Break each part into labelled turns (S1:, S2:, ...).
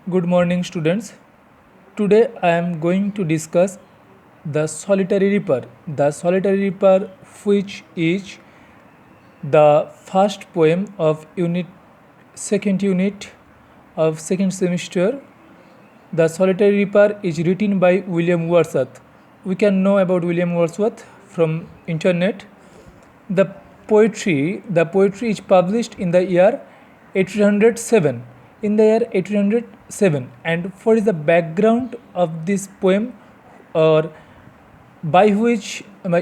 S1: Good morning, students. Today I am going to discuss the Solitary Reaper. The Solitary Reaper, which is the first poem of second unit of second semester. The Solitary Reaper is written by William Wordsworth. We can know about William Wordsworth from internet. The poetry is published in the year 1807. In the year 1807, and what is the background of this poem, or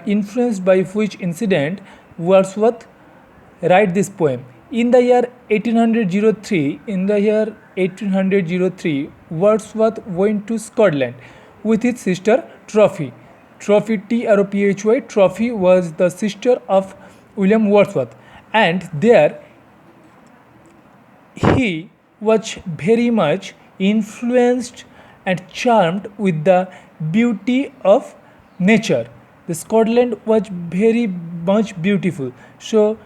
S1: influenced by which incident Wordsworth write this poem? In the year 1803, Wordsworth went to Scotland with his sister Trophy. Trophy was the sister of William Wordsworth, and there he was very much influenced and charmed with the beauty of nature. The Scotland was very much beautiful. So,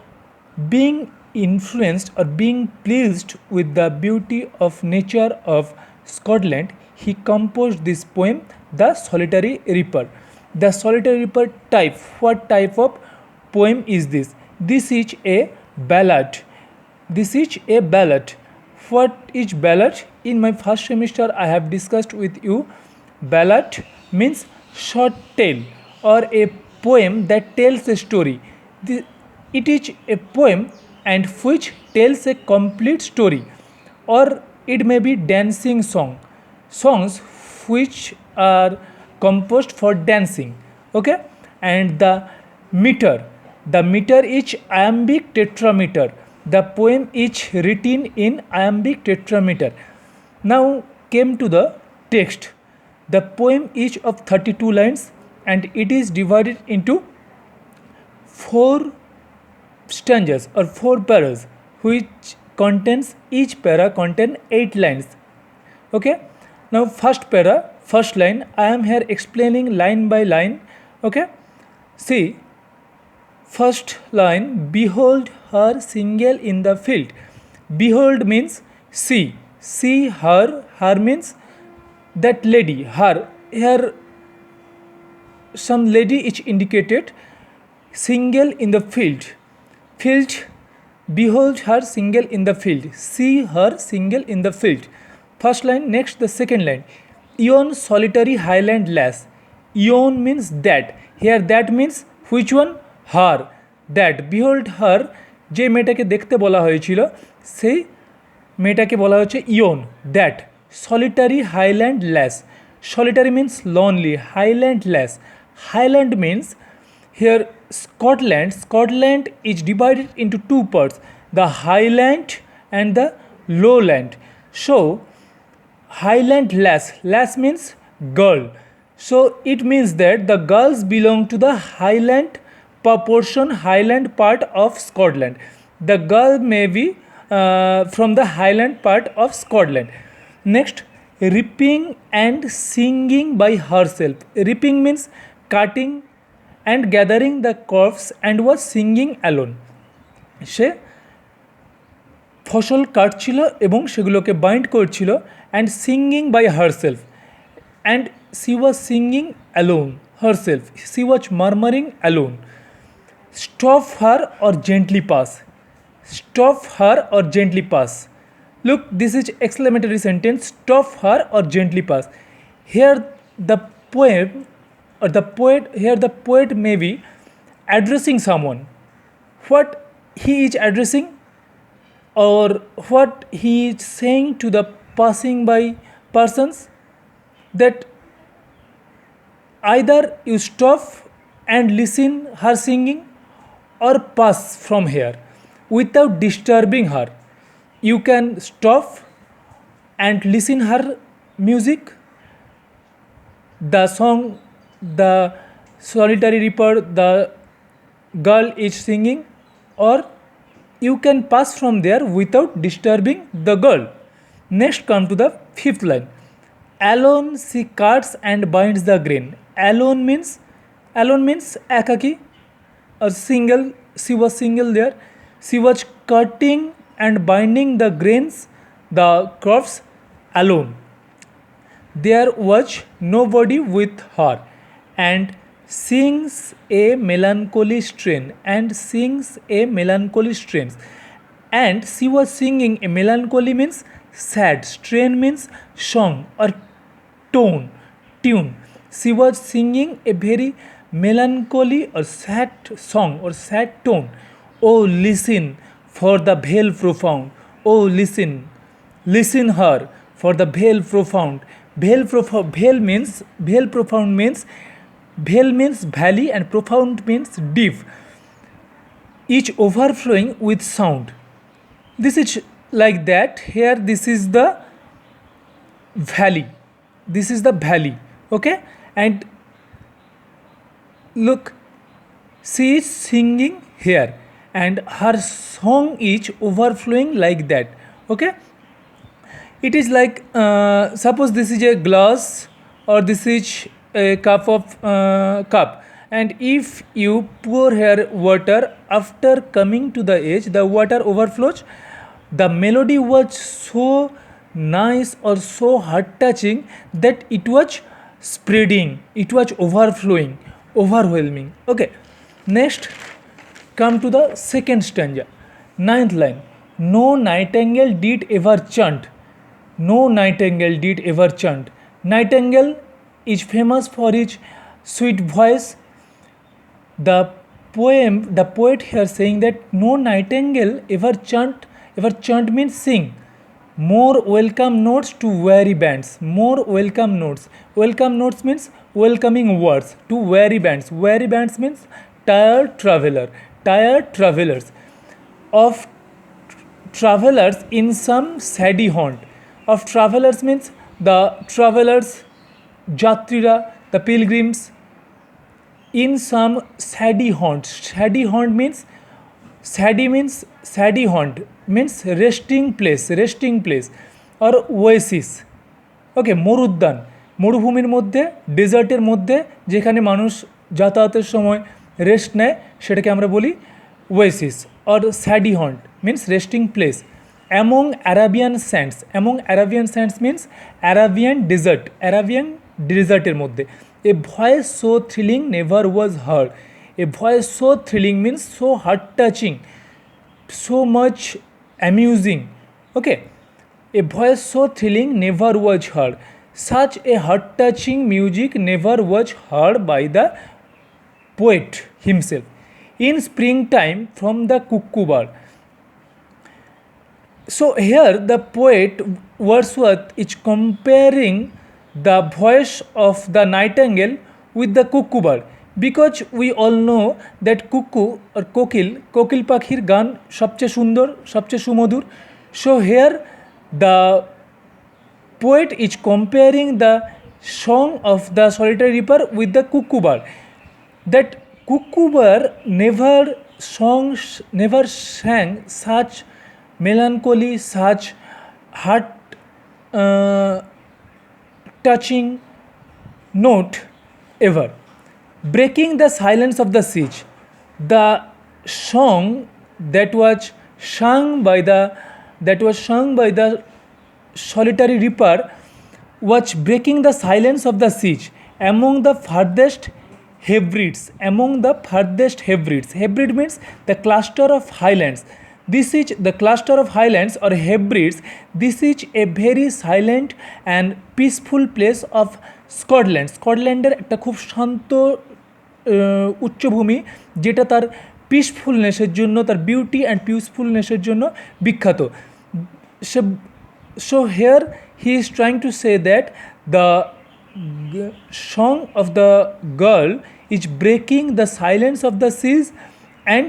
S1: being influenced or being pleased with the beauty of nature of Scotland, he composed this poem, The Solitary Reaper. The Solitary Reaper type. What type of poem is this? This is a ballad. What is ballad? In my first semester, I have discussed with you. Ballad means short tale or a poem that tells a story. It is a poem and which tells a complete story, or it may be dancing songs which are composed for dancing. Okay, and the meter is iambic tetrameter. The poem is written in iambic tetrameter. Now came to the text. The poem is of 32 lines and it is divided into 4 stanzas or 4 paras, which contains, each para contain 8 lines. Okay, now first line, I am here explaining line by line. Okay, see, first line, behold her single in the field. Behold means see her means that lady, her. Here some lady is indicated, single in the field. Behold her single in the field. See her single in the field. First line. Next, the second line, yon solitary highland lass. Yon means that. Here that means which one? Her. That. Behold her, যে মেয়েটাকে দেখতে বলা হয়েছিল সেই মেয়েটাকে বলা হচ্ছে ইয়ন, that. Solitary highland ল্যাস. Solitary means lonely. Highland lass. Highland means here Scotland is divided into 2 parts, the highland and the lowland. So highland lass means girl. So it means that the girls belong to the highland part of Scotland. The girl may be from the highland part of Scotland. Next, reaping and singing by herself. Reaping means cutting and gathering the crops and was singing alone. সে ফসল কাটছিল এবং সেগুলোকে bind করছিল, and singing by herself, and she was singing alone herself. She was murmuring alone. Stop her or gently pass. Stop her or gently pass. Look, this is exclamatory sentence. Stop her or gently pass. Here the poet may be addressing someone. What he is addressing, or what he is saying to the passing by persons, that either you stop and listen her singing or pass from here without disturbing her. You can stop and listen her music, the song, the solitary reaper, the girl is singing, or you can pass from there without disturbing the girl. Next, come to the 5th line. Alone she cuts and binds the grain. Alone means ekaki or single. She was single there. She was cutting and binding the grains, the crops, alone. There was nobody with her, and sings a melancholy strain, and she was singing a melancholy means sad, strain means song or tone, tune. She was singing a very melancholy or sad song or sad tone. Oh, listen for the veil profound. Oh, listen, listen her for the veil profound. Veil profound means veil means valley and profound means deep. Each overflowing with sound. This is like that. Here, this is the valley. This is the valley. Okay, and look, she is singing here, and her song is overflowing like that. Okay, it is like suppose this is a glass or this is a cup, and if you pour here water, after coming to the edge the water overflows. The melody was so nice or so heart touching that it was spreading, it was overflowing, overwhelming. Okay, next come to the second stanza, ninth line. No nightingale did ever chant. No nightingale did ever chant. Nightingale is famous for its sweet voice. The poet here saying that no nightingale ever chant. Ever chant means sing. More welcome notes to weary bands. More welcome notes. Welcome notes means welcoming words to weary bands. Weary bands means tired traveler. Tired travelers. Of travelers in some saddy haunt. Of travelers means the travelers, Jatrira, the pilgrims, in some saddy haunt. Saddy haunt means saddy haunt means resting place or oasis. ওকে, মরুদ্যান, মরুভূমির মধ্যে, ডেজার্টের মধ্যে যেখানে মানুষ যাতায়াতের সময় rest নেয় সেটাকে আমরা বলি oasis or shady haunt means resting place. Among Arabian sands means Arabian ডেজার্টের মধ্যে। A voice so thrilling never was heard. A voice so thrilling means so heart touching, so much amusing. Okay, a voice so thrilling never was heard. Such a heart touching music never was heard by the poet himself. In springtime from the cuckoo bird. So here the poet Wordsworth is comparing the voice of the nightingale with the cuckoo bird, because we all know that cuckoo or কোকিল পাখির গান সবচেয়ে সুন্দর, সবচেয়ে সুমধুর. So here the poet is comparing the song of the solitary reaper with the cuckoo bird. That cuckoo bird never sang such melancholy, such heart touching note ever. Breaking the silence of the siege. The song that was sung by the solitary reaper was breaking the silence of the siege among the farthest Hebrides. Hebrid means the cluster of highlands. This is the cluster of highlands or Hebrides. This is a very silent and peaceful place of Scotland. স্কটল্যান্ডের একটা খুব শান্ত উচ্চভূমি যেটা তার পিসফুলনেসের জন্য, তার beauty and পিসফুলনেসের জন্য বিখ্যাত। So here he is trying to say that the song of the girl is breaking the silence of the seas and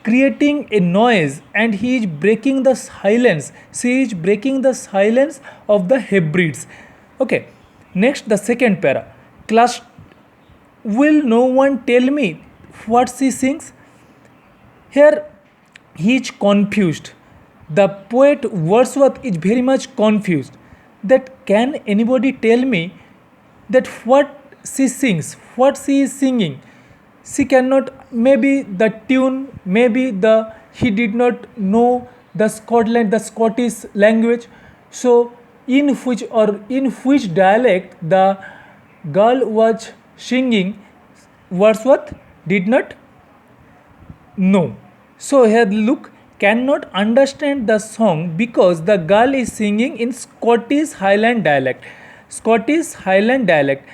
S1: creating a noise, and he is breaking the silence. She is breaking the silence of the Hebrides. Okay, next the second para. Will no one tell me what she sings? Here he is confused. The poet Wordsworth is very much confused that can anybody tell me that what she sings, what she is singing. She cannot, maybe the tune, maybe he did not know the Scottish language. So in which dialect the girl was singing, Wordsworth did not know. So here look, cannot understand the song because the girl is singing in Scottish Highland dialect. Scottish Highland dialect.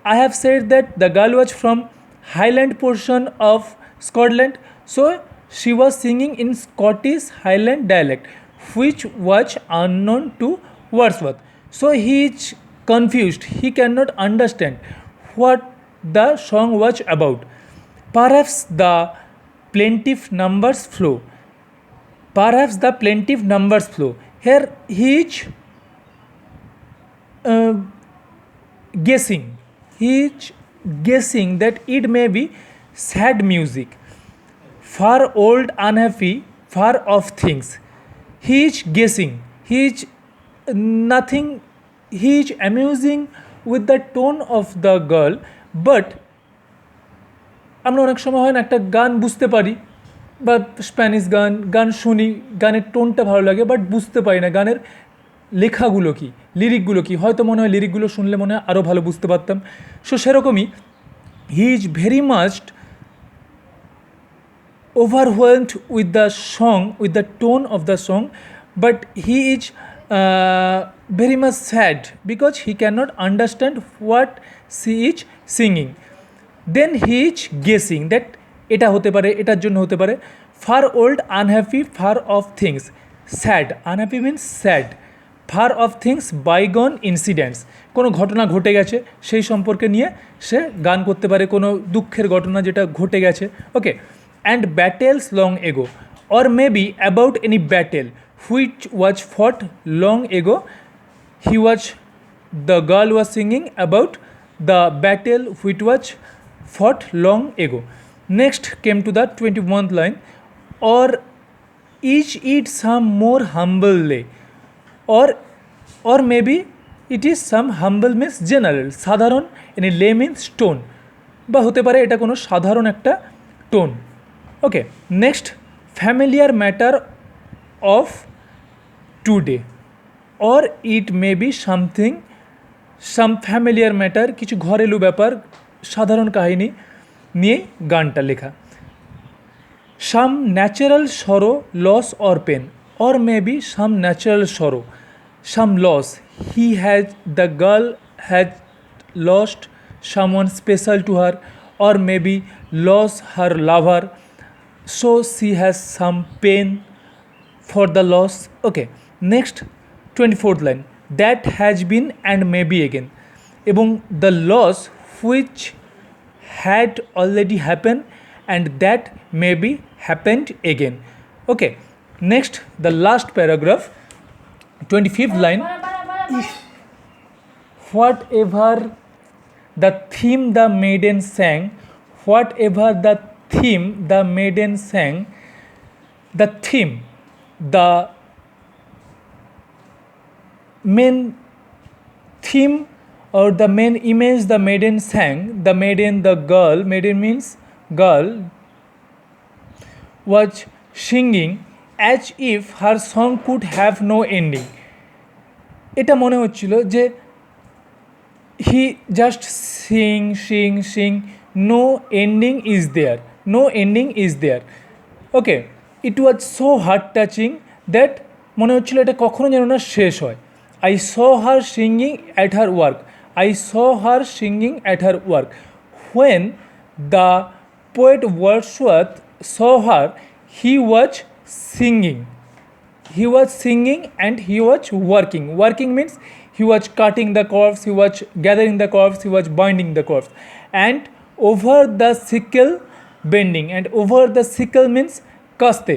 S1: I have said that the girl was from Highland portion of Scotland, so she was singing in Scottish Highland dialect, which was unknown to Wordsworth. So he is confused. He cannot understand what the song was about. Perhaps the plaintive numbers flow. Perhaps the plaintive numbers flow. Here he is uh, guessing. He is guessing that it may be sad music, far old, unhappy, far off things. He is guessing. He is nothing. He is amusing with the tone of the girl, but আমরা অনেক সময় হয় না একটা গান বুঝতে পারি বা স্প্যানিশ গান গান শুনি, গানের টোনটা ভালো লাগে, বাট বুঝতে পারি না গানের লেখাগুলো কী, লিরিকগুলো কী। হয়তো মনে হয় লিরিকগুলো শুনলে মনে হয় আরও ভালো বুঝতে পারতাম। সো সেরকমই he is very much overwhelmed with the song, with the tone of the song, but he is very much sad because he cannot understand what she is singing. Then he is guessing that এটা হতে পারে, এটার জন্য হতে পারে। Far old, unhappy, far off things, sad, unhappy means sad, far off things, bygone incidents, কোনো ঘটনা ঘটে গেছে সেই সম্পর্কে নিয়ে সে গান করতে পারে, কোনো দুঃখের ঘটনা যেটা ঘটে গেছে। Okay, and battles long ago, or maybe about any battle which was fought long এগো, he was, the girl was singing about the battle which was fought long ago. Next came to the 21st line, or is it some more humble lay, or maybe it is some humble means general, সাধারণ, any lay means stone, বা হতে পারে এটা কোনো সাধারণ একটা tone. Okay, next familiar matter of today, or it may be something, some familiar matter, কিছু ঘরেলু ব্যাপার, সাধারণ কাহিনী নিয়েই গানটা লেখা। some natural sorrow, loss or pain, or maybe some natural sorrow, some loss, the girl has lost someone special to her, or maybe lost her lover, so she has some pain for the loss. Okay, next 24th line, that has been and may be again, এবং the loss which had already happened and that may be happened again. Okay, next the last paragraph, 25th line, whatever the theme the maiden sang, whatever the theme the maiden sang, the theme, the main theme or the main image the maiden sang, the maiden, the girl, maiden means girl, was singing as if her song could have no ending. এটা মনে হচ্ছিল যে he just sing, no ending is there, no ending is there. Okay, it was so heart touching that মনে হচ্ছিল এটা কখনো যেন না শেষ হয়। I saw her singing at her work, I saw her singing at her work. When the poet Wordsworth saw her, he was singing and he was working. Working means he was cutting the corpse, he was gathering the corpse, he was binding the corpse. And over the sickle bending, and over the sickle means কাস্তে,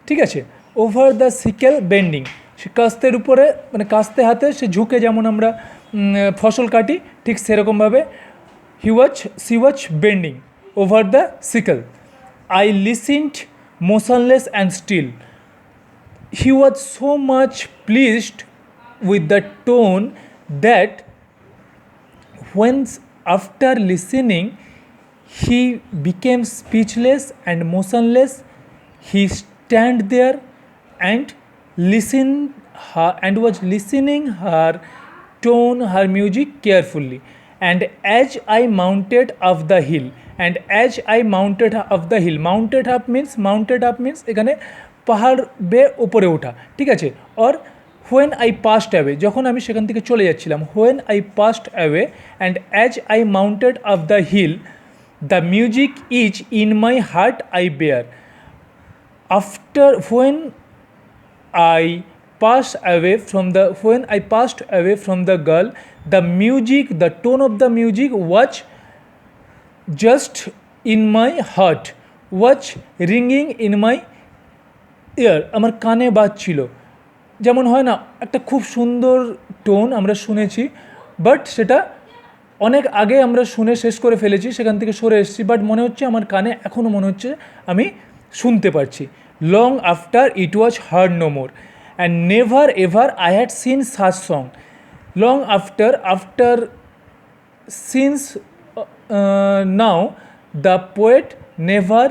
S1: ঠিক আছে, over the sickle bending, সে কাস্তের উপরে মানে কাস্তে হাতে সে ঝুঁকে যেমন আমরা ফসল কাটি, ঠিক সেরকমভাবে she was bending over the sickle. I listened motionless and still. He was so much pleased with the tone that when after listening he became speechless and motionless, he stand there and her tone, her music carefully. And as I mounted up the hill, mounted up means এখানে পাহাড় বেয়ে উপরে ওঠা, ঠিক আছে। or when I passed away, যখন আমি সেখান থেকে চলে যাচ্ছিলাম, when I passed away and as I mounted up the hill, the music is in my heart I bear. After when I passed away from the girl, the music, the tone of the music was just in my heart, was ringing in my ear, আমার কানে বাজছিল। যেমন হয় না, একটা খুব সুন্দর tone আমরা শুনেছি, বাট সেটা অনেক আগে আমরা শুনে শেষ করে ফেলেছি, সেখান থেকে সরে এসেছি, বাট মনে হচ্ছে আমার কানে এখনও মনে হচ্ছে আমি শুনতে পারছি। Long after it was heard no more and never ever I had seen such song. Long after since now the poet never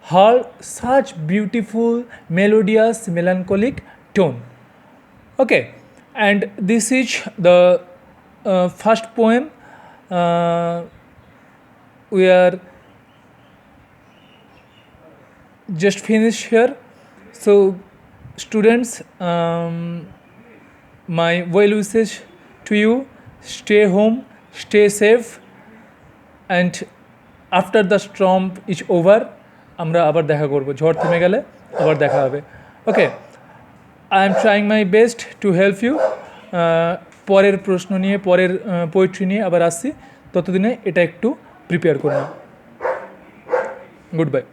S1: heard such beautiful, melodious, melancholic tone. Okay, and this is the first poem. We are just finished here. So, students, my well wishes to you. Stay home, stay safe, and after the storm is over, আমরা আবার দেখা করব, ঝড় থেমে গেলে আবার দেখা হবে। Okay, I am trying my best to help you. পরের প্রশ্ন নিয়ে, পরের পোয়েট্রি নিয়ে আবার আসছি, ততদিনে এটা একটু প্রিপেয়ার করে নাও। Good bye.